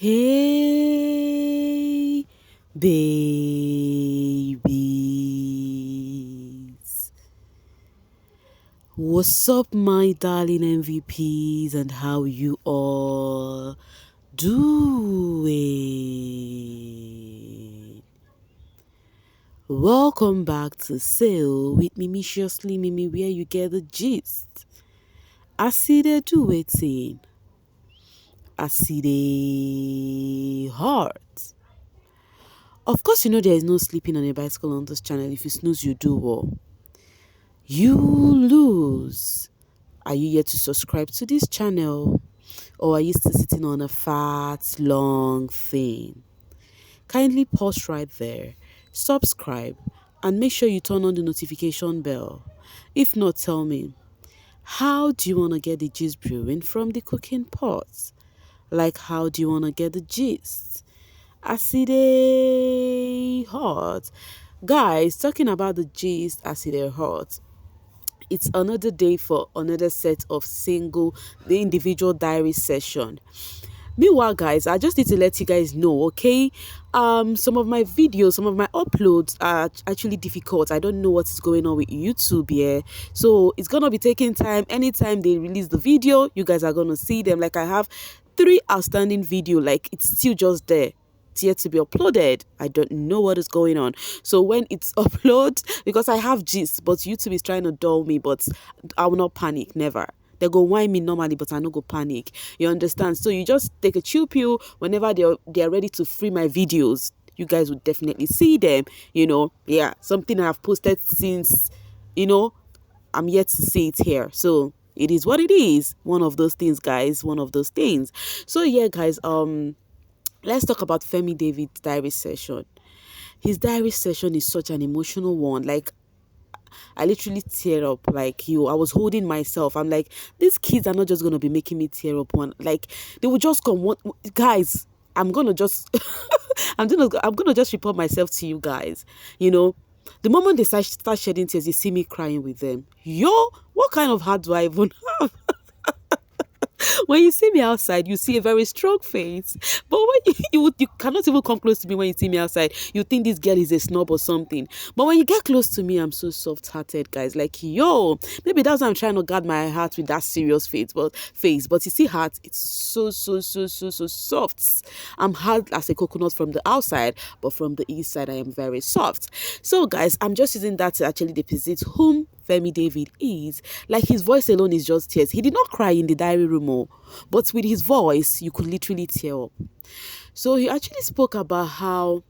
Hey, babies. What's up, my darling MVPs, and how you all doing? Welcome back to Sail with Mimiciously Mimi, where you get the gist. I see they do waiting. I see they heart. Of course, you know there is no sleeping on a bicycle on this channel. If you snooze, you do well. You lose. Are you yet to subscribe to this channel? Or are you still sitting on a fat, long thing? Kindly pause right there, subscribe, and make sure you turn on the notification bell. If not, tell me, how do you want to get the gist brewing from the cooking pot? Like, how do you want to get the gist? I see they hot. Guys, talking about the gist, I see they hot. It's another day for another set of the individual diary session. Meanwhile, guys, I just need to let you guys know, okay? Some of my videos, some of my uploads are actually difficult. I don't know what is going on with YouTube here. So it's gonna be taking time. Anytime they release the video, you guys are gonna see them. Like I have 3 outstanding video, like it's still just there. It's yet to be uploaded. I don't know what is going on. So when it's uploaded, because I have gist, but YouTube is trying to dull me, but I will not panic, never. They go whine me normally, but I no go panic. You understand? So you just take a chill pill whenever they're ready to free my videos. You guys would definitely see them. Yeah, something I've posted since, I'm yet to see it here. So it is what it is. One of those things, guys. One of those things. So yeah, guys. Let's talk about Fey David's diary session. His diary session is such an emotional one. Like, I literally tear up. Like, I was holding myself. I'm like, these kids are not just gonna be making me tear up. Like, they will just come. Guys, I'm gonna just, I'm gonna just report myself to you guys. The moment they start shedding tears, you see me crying with them. What kind of heart do I even have? When you see me outside, you see a very strong face. But when you cannot even come close to me when you see me outside. You think this girl is a snob or something. But when you get close to me, I'm so soft-hearted, guys. Like, maybe that's why I'm trying to guard my heart with that serious face. But you see, heart, it's so soft. I'm hard as a coconut from the outside, but from the inside, I am very soft. So, guys, I'm just using that to actually deposit whom Fey David is. Like, his voice alone is just tears. He did not cry in the diary room, but with his voice, you could literally tear up. So he actually spoke about how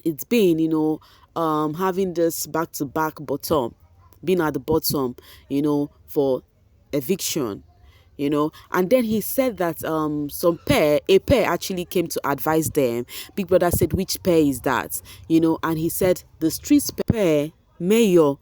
it's been, having this back-to-back bottom, being at the bottom, for eviction. And then he said that a pair actually came to advise them. Big Brother said, which pair is that? And he said the streets pair, mayor,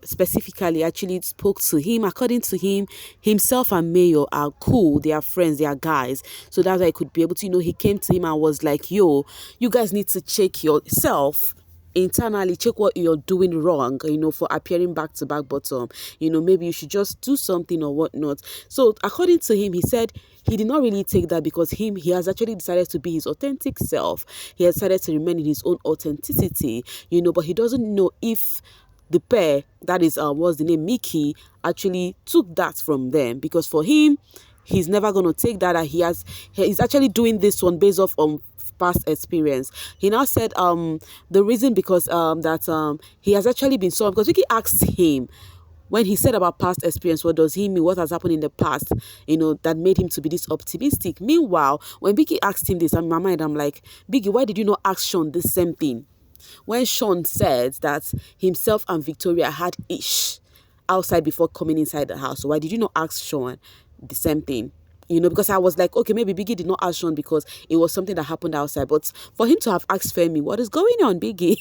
specifically actually spoke to him. According to him, himself and Mayor are cool, they are friends, they are guys. So that's why he could be able to, he came to him and was like, you guys need to check yourself internally, check what you're doing wrong, for appearing back to back bottom. Maybe you should just do something or whatnot. So according to him, he said he did not really take that because he has actually decided to be his authentic self. He has decided to remain in his own authenticity, but he doesn't know if the pair, that is what's the name, Mickey, actually took that from them, because for him, he's never going to take that. He's actually doing this one based off on past experience. He now said the reason because that he has actually been so, because Mickey asked him when he said about past experience, what does he mean, what has happened in the past, that made him to be this optimistic. Meanwhile, when Biggie asked him this, in my mind, I'm like, Biggie, why did you not ask Sean the same thing? When Sean said that himself and Victoria had ish outside before coming inside the house, so why did you not ask Sean the same thing? Because I was like, okay, maybe Biggie did not ask Sean because it was something that happened outside. But for him to have asked Fairme, what is going on, Biggie?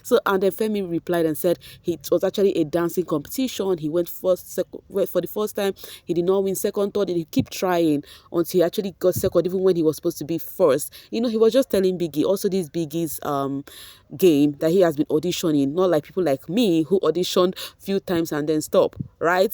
So, and then Fairme replied and said it was actually a dancing competition. He went for the first time. He did not win second, third. He kept trying until he actually got second, even when he was supposed to be first. He was just telling Biggie, also this Biggie's game that he has been auditioning, not like people like me who auditioned few times and then stop, right?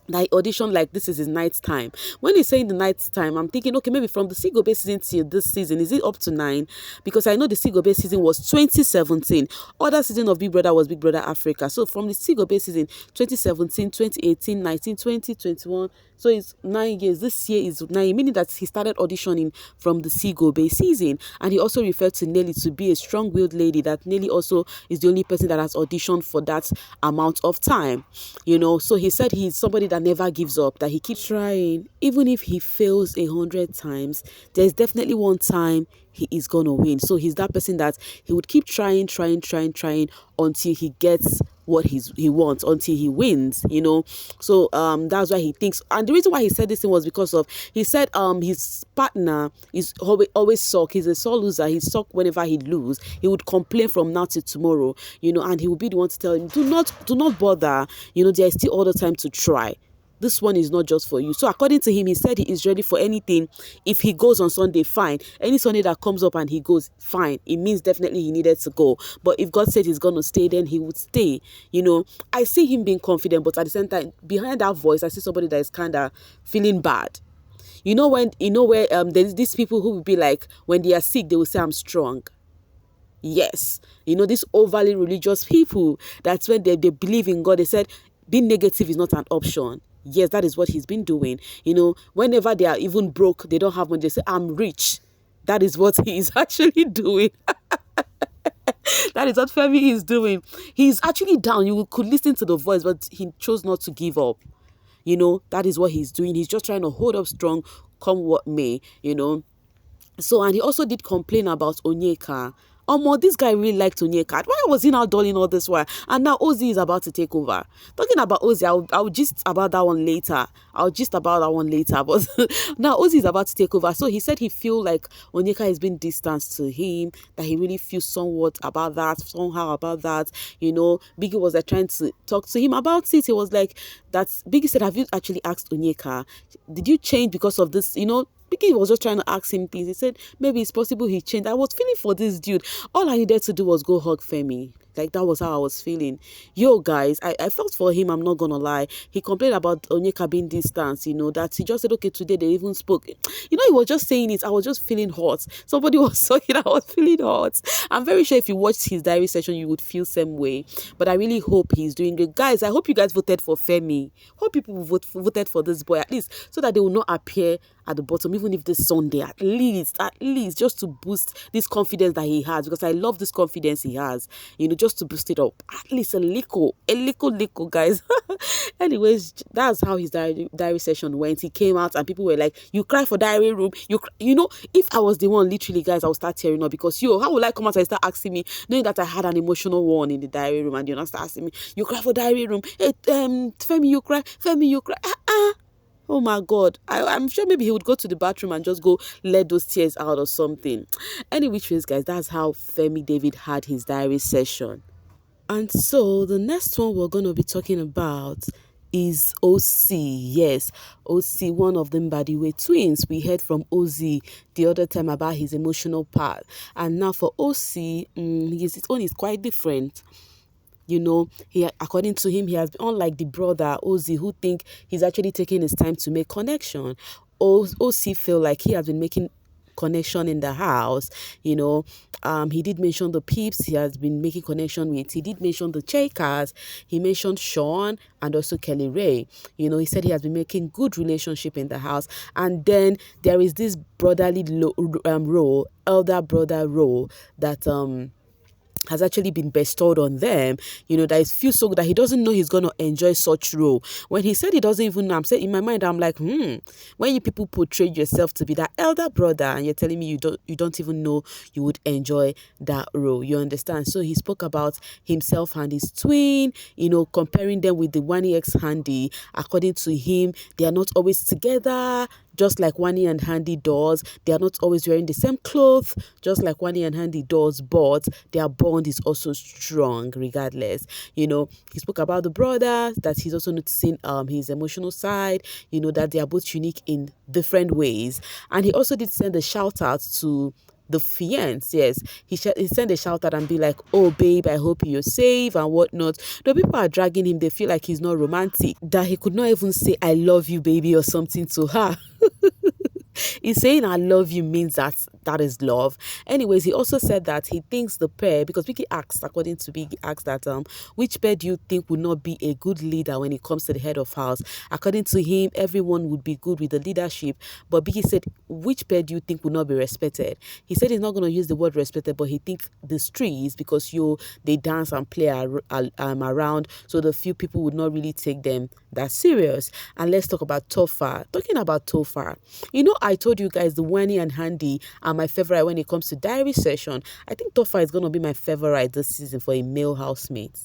that he auditioned like this is his night time. When he's saying the night time, I'm thinking, okay, maybe from the Sigobe season till this season, is it up to 9? Because I know the Sigobe season was 2017. Other season of Big Brother was Big Brother Africa. So from the Sigobe season, 2017, 2018, 19, 20, 21. So it's 9 years. This year is 9, meaning that he started auditioning from the Sigobe season. And he also referred to Nelly to be a strong-willed lady, that Nelly also is the only person that has auditioned for that amount of time. So he said he's somebody that never gives up, that he keeps trying. Even if he fails 100 times, there's definitely one time he is gonna win. So he's that person that he would keep trying until he gets what he wants, until he wins. So that's why he thinks. And the reason why he said this thing was because of, he said his partner is always suck. He's a sore loser. He suck whenever he lose. He would complain from now till tomorrow, and he would be the one to tell him, do not bother. There is still all the time to try. This one is not just for you. So according to him, he said he is ready for anything. If he goes on Sunday, fine. Any Sunday that comes up and he goes, fine. It means definitely he needed to go. But if God said he's going to stay, then he would stay. I see him being confident, but at the same time, behind that voice, I see somebody that is kind of feeling bad. Where there's these people who will be like, when they are sick, they will say, I'm strong. Yes. These overly religious people, that's when they believe in God. They said, being negative is not an option. Yes, that is what he's been doing. Whenever they are even broke, they don't have money, they say, I'm rich. That is what he is actually doing. That is what Fairme is doing. He's actually down. You could listen to the voice, but he chose not to give up. That is what he's doing. He's just trying to hold up strong, come what may. So, and he also did complain about Onyeka. This guy really liked Onyeka. Why was he now dulling all this while? And now Ocee is about to take over. Talking about Ocee, I'll gist about that one later. But now Ocee is about to take over. So he said he feel like Onyeka is being distanced to him, that he really feels somehow about that. Biggie was trying to talk to him about it. He was like, Biggie said, have you actually asked Onyeka? Did you change because of this? Biggie was just trying to ask him things. He said, maybe it's possible he changed. I was feeling for this dude. All I needed to do was go hug Fairme. Like, that was how I was feeling. Yo, guys, I felt for him, I'm not gonna lie. He complained about Onyeka being distanced, that he just said, okay, today they even spoke. He was just saying it. I was just feeling hot. Somebody was talking, I was feeling hot. I'm very sure if you watched his diary session, you would feel same way. But I really hope he's doing good. Guys, I hope you guys voted for Fairme. Hope people voted for this boy, at least, so that they will not appear at the bottom, even if this Sunday, at least, just to boost this confidence that he has, because I love this confidence he has, just to boost it up, at least a little, guys. Anyways, that's how his diary session went. He came out and people were like, you cry for diary room, if I was the one, literally, guys, I would start tearing up, because how would I come out and start asking me, knowing that I had an emotional one in the diary room, and you're not start asking me, you cry for diary room, hey, Fairme, you cry, oh my God. I'm sure maybe he would go to the bathroom and just go let those tears out or something. Anyway, guys, that's how Fey David had his diary session. And so the next one we're going to be talking about is Ocee. Yes, Ocee, one of them by the way twins. We heard from Ocee the other time about his emotional part. And now for Ocee, his own is quite different. According to him, he has been unlike the brother Ocee, who think he's actually taking his time to make connection. Ocee feel like he has been making connection in the house. He did mention the peeps he has been making connection with. He did mention the Checkers. He mentioned Sean and also Kelly Ray. He said he has been making good relationship in the house. And then there is this brotherly role, elder brother role that has actually been bestowed on them, that it feels so good that he doesn't know he's going to enjoy such role. When he said he doesn't even know, I'm saying in my mind, I'm like, when you people portray yourself to be that elder brother and you're telling me you don't even know you would enjoy that role, you understand? So he spoke about himself and his twin, comparing them with the Wani X Handy. According to him, they are not always together, just like Wani and Handy does. They are not always wearing the same clothes, just like Wani and Handy does, but their bond is also strong regardless. He spoke about the brothers, that he's also noticing his emotional side, that they are both unique in different ways. And he also did send a shout out to the fiance, yes, he sent a shout out and be like, oh babe, I hope you're safe and whatnot. The people are dragging him. They feel like he's not romantic, that he could not even say I love you baby or something to her. He's saying I love you means that is love. Anyways, he also said that he thinks the pair, because Vicky asked, according to Vicky, asked that which pair do you think would not be a good leader when it comes to the head of house? According to him, everyone would be good with the leadership, but Vicky said, which pair do you think would not be respected? He said he's not going to use the word respected, but he thinks the streets, because they dance and play around, so the few people would not really take them that serious. And let's talk about Tofa. Talking about Tofa, I told you guys the Wani and Handy are my favorite when it comes to diary session. I think Tofa is going to be my favorite this season for a male housemate.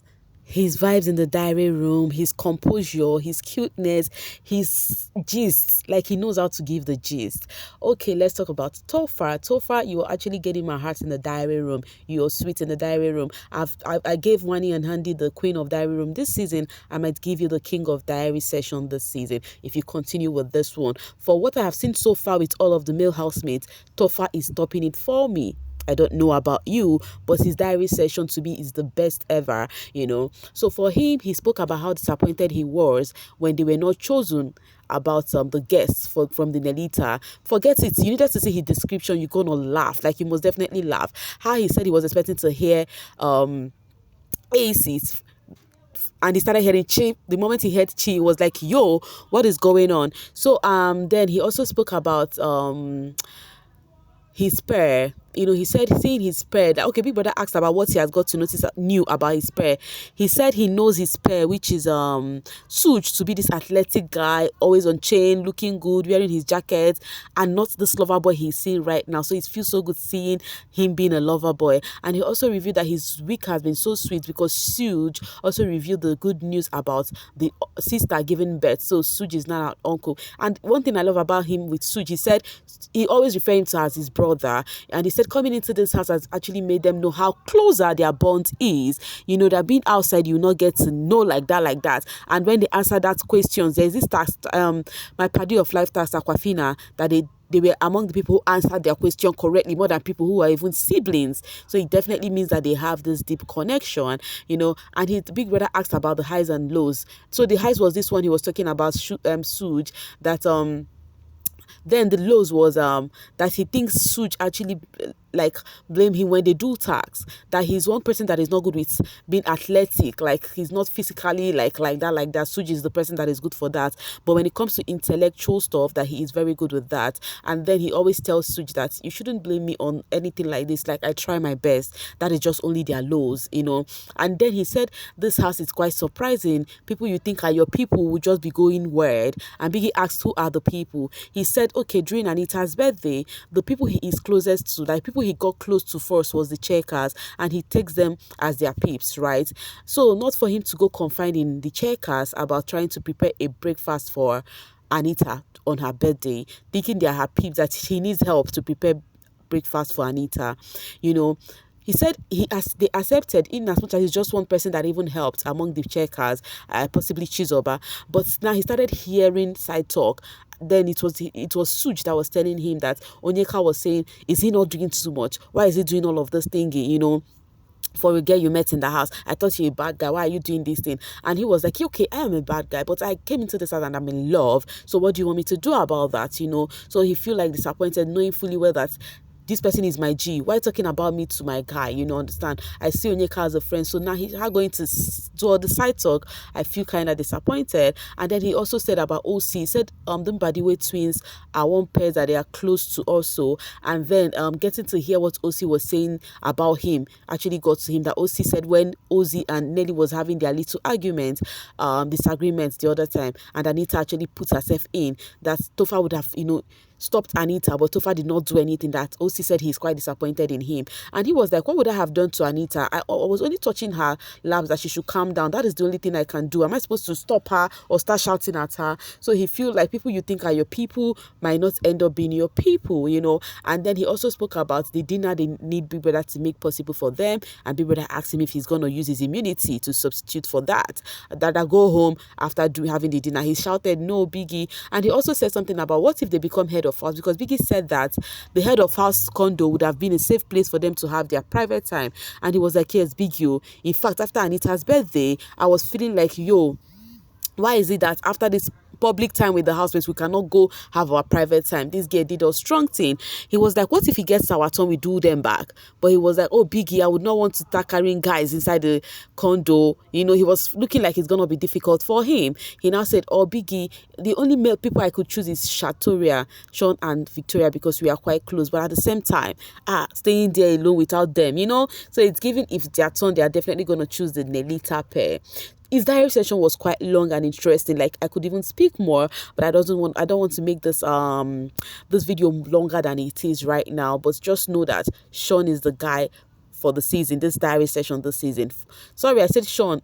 His vibes in the diary room, his composure, his cuteness, his gist, like he knows how to give the gist. Okay, let's talk about Topher. Topher, you're actually getting my heart in the diary room. You're sweet in the diary room. I gave Wani and Handy the queen of diary room this season. I might give you the king of diary session this season if you continue with this one. For what I have seen so far with all of the male housemates, Topher is topping it for me. I don't know about you, but his diary session to me is the best ever, So for him, he spoke about how disappointed he was when they were not chosen about the guests from the Nelita. Forget it. You needed to see his description. You're going to laugh. Like, you must definitely laugh. How he said he was expecting to hear Aces, and he started hearing Chi. The moment he heard Chi, he was like, yo, what is going on? So then he also spoke about his pair. He said seeing his pair, that okay, Big Brother asked about what he has got to notice new about his pair. He said he knows his pair, which is Suj, to be this athletic guy, always on chain, looking good, wearing his jacket, and not this lover boy he's seeing right now. So it feels so good seeing him being a lover boy. And he also revealed that his week has been so sweet because Suj also revealed the good news about the sister giving birth. So Suj is now an uncle. And one thing I love about him with Suj, he said he always referred him to as his brother, and he said coming into this house has actually made them know how closer their bond is. That being outside, you not get to know like that. And when they answer that questions, there's this task, my party of life task, Aquafina, that they were among the people who answered their question correctly more than people who are even siblings. So it definitely means that they have this deep connection, And his big brother asked about the highs and lows. So the highs was this one he was talking about, Suj, that then the lows was that he thinks Suj actually blame him when they do tasks, that he's one person that is not good with being athletic, like he's not physically like that. Suj is the person that is good for that, but when it comes to intellectual stuff, that he is very good with that. And then he always tells Suj that you shouldn't blame me on anything like this, like I try my best, that is just only their lows. And then he said this house is quite surprising. People you think are your people will just be going weird. And Biggie asked who are the people. He said okay, during Anita's birthday, the people he is closest to, like people he got close to first, was the checkers, and he takes them as their peeps, right? So not for him to go confide in the checkers about trying to prepare a breakfast for Anita on her birthday, thinking they are her peeps, that he needs help to prepare breakfast for Anita. He said they accepted in as much as he's just one person that even helped among the checkers, possibly Chizoba. But now he started hearing side talk. Then it was Suj that was telling him that Onyeka was saying, is he not doing too much? Why is he doing all of this thingy, for a girl you met in the house? I thought you're a bad guy. Why are you doing this thing? And he was like, okay, I am a bad guy, but I came into this house and I'm in love. So what do you want me to do about that? So he feel like disappointed, knowing fully well that this person is my G. Why talking about me to my guy? Understand? I see Onyeka as a friend. So now he's going to do all the side talk. I feel kind of disappointed. And then he also said about Ocee. He said the Badiwe twins are one pair that they are close to also. And then getting to hear what Ocee was saying about him actually got to him, that Ocee said when Ocee and Nelly was having their little argument, disagreements the other time, and Anita actually put herself in, that Tofa would have, stopped Anita, but Tofa did not do anything. That Ocee said he's quite disappointed in him. And he was like, what would I have done to Anita? I was only touching her laps, that she should calm down. That is the only thing I can do. Am I supposed to stop her or start shouting at her? So he feel like people you think are your people might not end up being your people, And then he also spoke about the dinner they need Big Brother to make possible for them. And Big Brother asked him if he's going to use his immunity to substitute for that. That I go home after having the dinner. He shouted, no, Biggie. And he also said something about what if they become head of house, because Biggie said that the head of house condo would have been a safe place for them to have their private time. And he was like, yes, Biggie. In fact, after Anita's birthday, I was feeling like, yo, why is it that after this public time with the housemates, we cannot go have our private time? This guy did a strong thing. He was like, what if he gets our turn, we do them back? But he was like, oh, Biggie, I would not want to start carrying guys inside the condo. You know, he was looking like it's going to be difficult for him. He now said, oh, Biggie, the only male people I could choose is Shatoria, Sean and Victoria, because we are quite close. But at the same time, staying there alone without them, you know? So it's given, if their turn, they are definitely going to choose the Nelita pair. His diary session was quite long and interesting. Like, I could even speak more, but I don't want to make this video longer than it is right now. But just know that Sean is the guy for the season, this diary session this season. Sorry, I said Sean.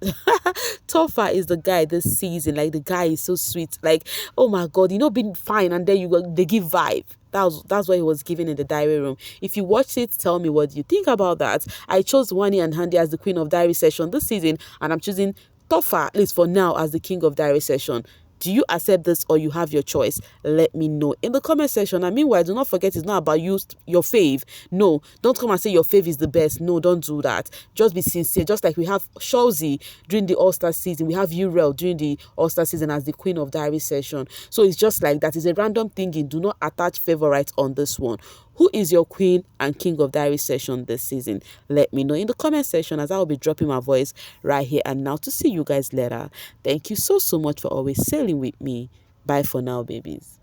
Tofa is the guy this season. Like, the guy is so sweet. Like, oh my God, you know, being fine and then they give vibe. That's what he was giving in the diary room. If you watched it, tell me what you think about that. I chose Wani and Handy as the queen of diary session this season, and I'm choosing Topher, at least for now, as the king of diary session. Do you accept this, or you have your choice? Let me know in the comment section. And meanwhile, do not forget, it's not about your fave. No, don't come and say your fave is the best. No, don't do that. Just be sincere. Just like we have Shawzy during the All-Star season, we have Urel during the All-Star season as the queen of diary session. So it's just like that. It's a random thinking. Do not attach favorites on this one. Who is your queen and king of diary session this season? Let me know in the comment section, as I will be dropping my voice right here and now to see you guys later. Thank you so much for always sailing with me. Bye for now, babies.